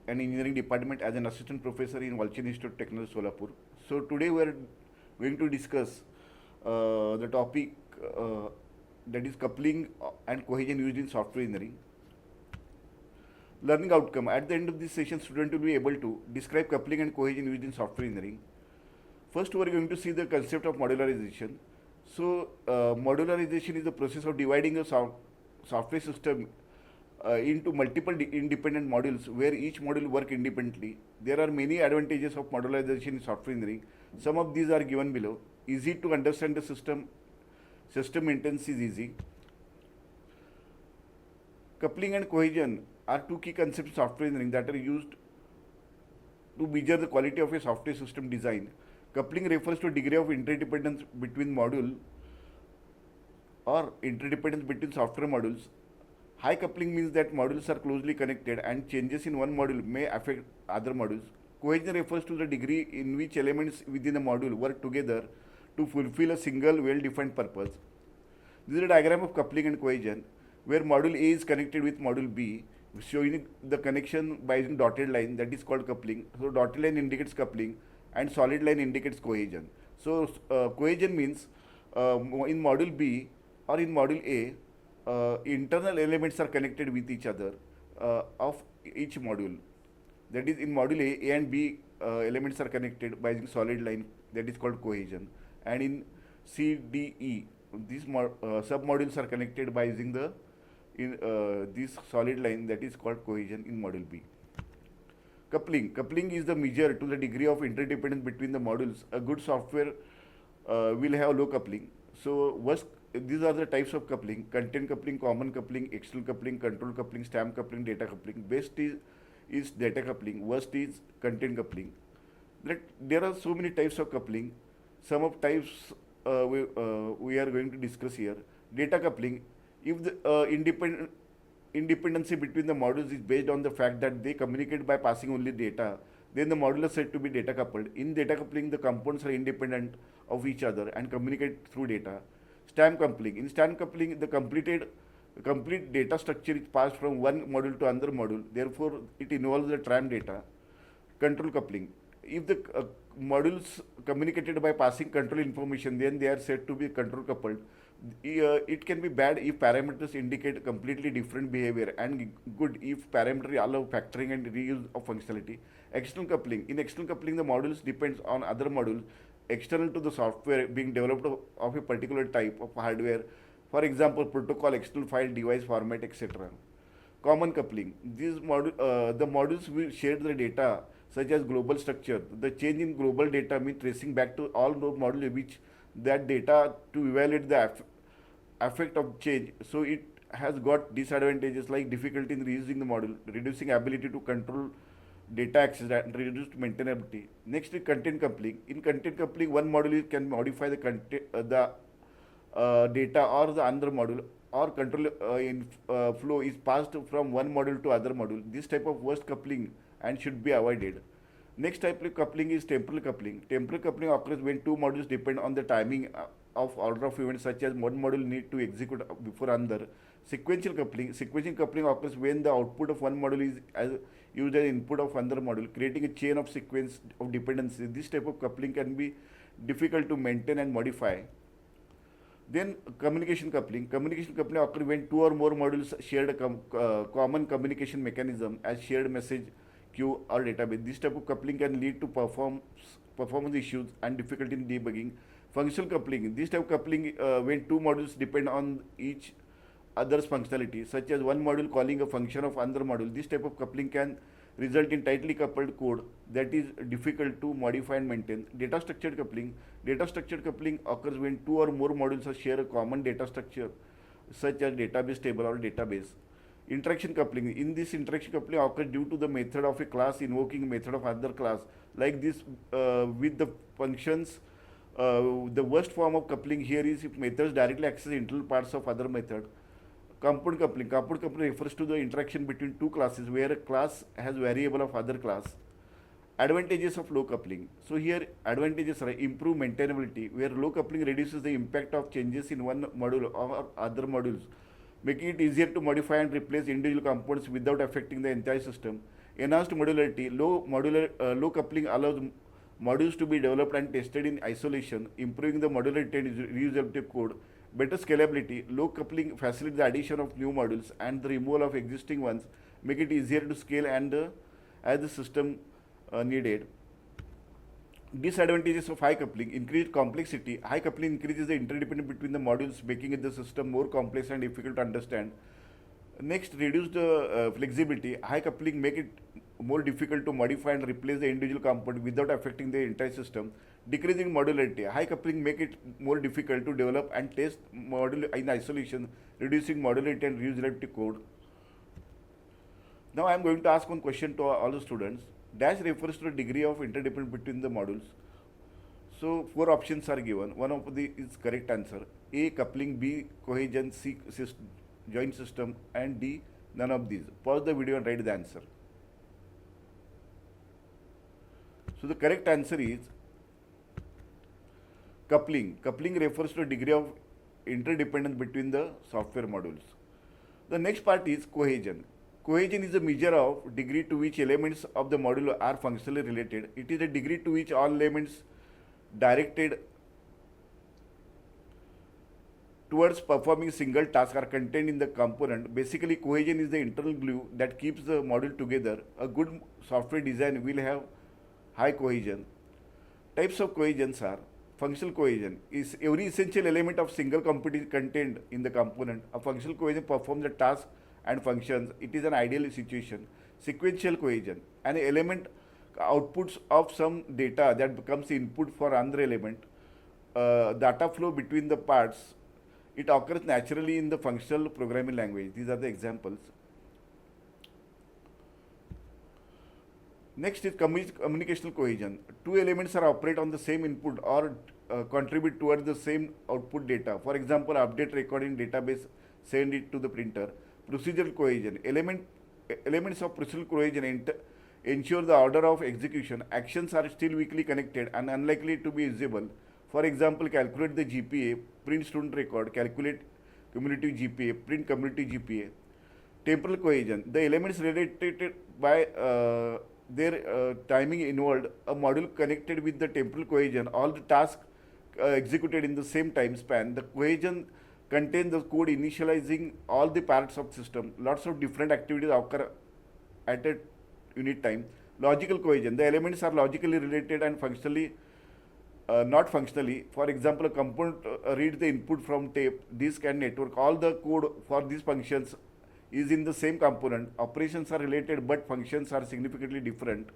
and Engineering Department as an assistant professor in Walchand Institute of Technology, Solapur. So today we are going to discuss the topic that is coupling and cohesion used in software engineering. Learning outcome. At the end of this session, student will be able to describe coupling and cohesion used in software engineering. First, we are going to see the concept of modularization. So, modularization is the process of dividing a software system into multiple independent modules where each module work independently. There are many advantages of modularization in software engineering. Some of these are given below. Easy to understand the system. System maintenance is easy. Coupling and cohesion are two key concepts of software engineering that are used to measure the quality of a software system design. Coupling refers to a degree of interdependence between module or interdependence between software modules. High coupling means that modules are closely connected and changes in one module may affect other modules. Cohesion refers to the degree in which elements within a module work together to fulfill a single well-defined purpose. This is a diagram of coupling and cohesion where module A is connected with module B, showing the connection by using dotted line, that is called coupling. So dotted line indicates coupling and solid line indicates cohesion. So cohesion means in module B or in module A, internal elements are connected with each other of each module. That is, in module A and B elements are connected by using solid line, that is called cohesion. And in C, D, E, these sub-modules are connected by using this solid line, that is called cohesion in module B. Coupling. Coupling is the measure to the degree of interdependence between the modules. A good software will have low coupling. So these are the types of coupling: content coupling, common coupling, external coupling, control coupling, stamp coupling, data coupling. Best is data coupling. Worst is content coupling. There are so many types of coupling. Some of types we are going to discuss here. Data coupling. If the independency between the modules is based on the fact that they communicate by passing only data, then the module is said to be data coupled. In data coupling, the components are independent of each other and communicate through data. Stamp coupling. In stamp coupling, the complete data structure is passed from one module to another module. Therefore, it involves the tram data. Control coupling. If the modules communicated by passing control information, then they are said to be control coupled. It can be bad if parameters indicate completely different behavior, and good if parameters allow factoring and reuse of functionality. External coupling. In external coupling, the modules depends on other modules external to the software being developed of a particular type of hardware. For example, protocol, external file, device format, etc. Common coupling. The modules will share the data such as global structure. The change in global data means tracing back to all those modules which that data to evaluate the effect of change. So it has got disadvantages like difficulty in reusing the module, reducing ability to control data access and reduced maintainability. Next is content coupling. In content coupling, one module can modify the content, data or the other module, or control flow is passed from one module to other module. This type of worst coupling and should be avoided. Next type of coupling is temporal coupling. Temporal coupling occurs when two modules depend on the timing of order of events, such as one module need to execute before another. Sequential coupling. Sequential coupling occurs when the output of one module is used as input of another module, creating a chain of sequence of dependency. This type of coupling can be difficult to maintain and modify. Then communication coupling. Communication coupling occurs when two or more modules share a common communication mechanism as shared message queue or database. This type of coupling can lead to performance issues and difficulty in debugging. Functional coupling. This type of coupling when two modules depend on each other's functionality, such as one module calling a function of another module. This type of coupling can result in tightly coupled code that is difficult to modify and maintain. Data structured coupling. Data structured coupling occurs when two or more modules share a common data structure, such as database table or database. Interaction coupling. In this, interaction coupling occurs due to the method of a class invoking method of other class. Like this with the functions, the worst form of coupling here is if methods directly access internal parts of other method. Compound coupling. Compound coupling refers to the interaction between two classes where a class has variable of other class. Advantages of low coupling. So here advantages are improved maintainability, where low coupling reduces the impact of changes in one module or other modules, making it easier to modify and replace individual components without affecting the entire system. Enhanced modularity, low coupling allows modules to be developed and tested in isolation, improving the modularity and reusability code. Better scalability, low coupling facilitates the addition of new modules and the removal of existing ones, make it easier to scale and as the system needed. Disadvantages of high coupling: increased complexity. High coupling increases the interdependence between the modules, making it the system more complex and difficult to understand. Next, reduce the flexibility. High coupling make it more difficult to modify and replace the individual component without affecting the entire system. Decreasing modularity. High coupling make it more difficult to develop and test module in isolation, reducing modularity and reusability code. Now I am going to ask one question to all the students. Dash refers to the degree of interdependence between the modules. So four options are given. One of the is correct answer. A, coupling; B, cohesion; C, joint system; and D, none of these. Pause the video and write the answer. So the correct answer is coupling. Coupling refers to the degree of interdependence between the software modules. The next part is cohesion. Cohesion is a measure of degree to which elements of the module are functionally related. It is a degree to which all elements directed towards performing single task are contained in the component. Basically, cohesion is the internal glue that keeps the module together. A good software design will have high cohesion. Types of cohesions are: functional cohesion is every essential element of single component contained in the component. A functional cohesion performs the task and functions. It is an ideal situation. Sequential cohesion, an element outputs of some data that becomes input for another element. Data flow between the parts. It occurs naturally in the functional programming language. These are the examples. Next is communicational cohesion. Two elements are operate on the same input or contribute towards the same output data. For example, update record in database, send it to the printer. Procedural cohesion. Elements of procedural cohesion ensure the order of execution. Actions are still weakly connected and unlikely to be visible. For example, calculate the GPA, print student record, calculate cumulative GPA, print cumulative GPA. Temporal cohesion. The elements related by their timing involved. A module connected with the temporal cohesion. All the tasks executed in the same time span. The cohesion contains the code initializing all the parts of system. Lots of different activities occur at a unit time. Logical cohesion. The elements are logically related and functionally not functionally. For example, a component reads the input from tape, disk and network. All the code for these functions is in the same component. Operations are related but functions are significantly different.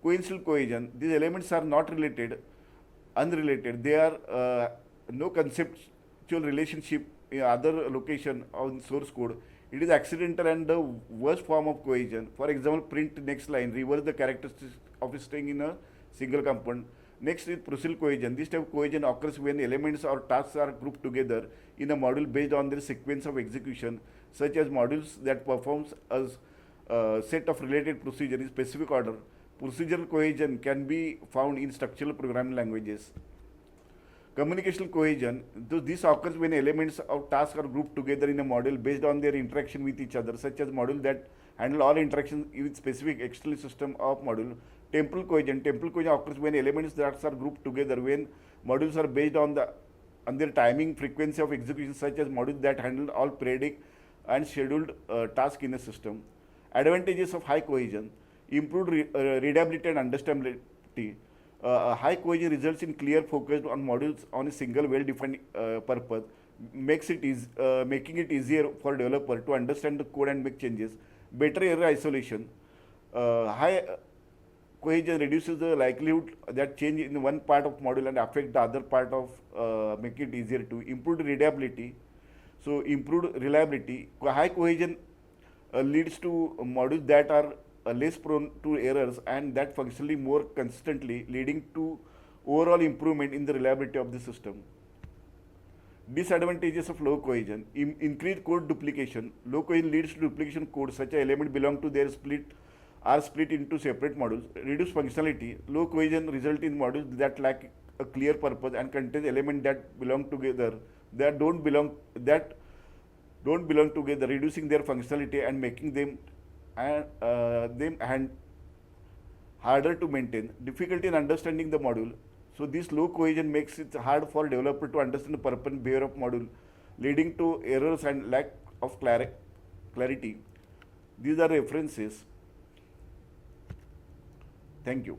Coincidental cohesion. These elements are not unrelated. They are no conceptual relationship in other location on source code. It is accidental and the worst form of cohesion. For example, print next line, reverse the characteristics of a string in a single component. Next is procedural cohesion. This type of cohesion occurs when elements or tasks are grouped together in a module based on their sequence of execution, such as modules that performs a set of related procedures in specific order. Procedural cohesion can be found in structural programming languages. Communicational cohesion. This occurs when elements of tasks are grouped together in a module based on their interaction with each other, such as modules that handle all interactions with specific external system of module. Temporal cohesion. Temporal cohesion occurs when elements that are grouped together when modules are based on their timing, frequency of execution, such as modules that handle all periodic and scheduled tasks in a system. Advantages of high cohesion: improved readability and understandability. High cohesion results in clear focus on modules on a single well-defined purpose, making it easier for developer to understand the code and make changes. Better error isolation. High cohesion reduces the likelihood that change in one part of module and affect the other part of make it easier to. Improved readability. So improved reliability. High cohesion leads to modules that are less prone to errors and that functionally more consistently, leading to overall improvement in the reliability of the system. Disadvantages of low cohesion: increased code duplication. Low cohesion leads to duplication code, such as elements belong to their split into separate modules. Reduced functionality. Low cohesion result in modules that lack a clear purpose and contain elements that belong together that don't belong together, reducing their functionality and making them and harder to maintain, difficulty in understanding the module. So this low cohesion makes it hard for developer to understand the purpose and behavior of module, leading to errors and lack of clarity. These are references. Thank you.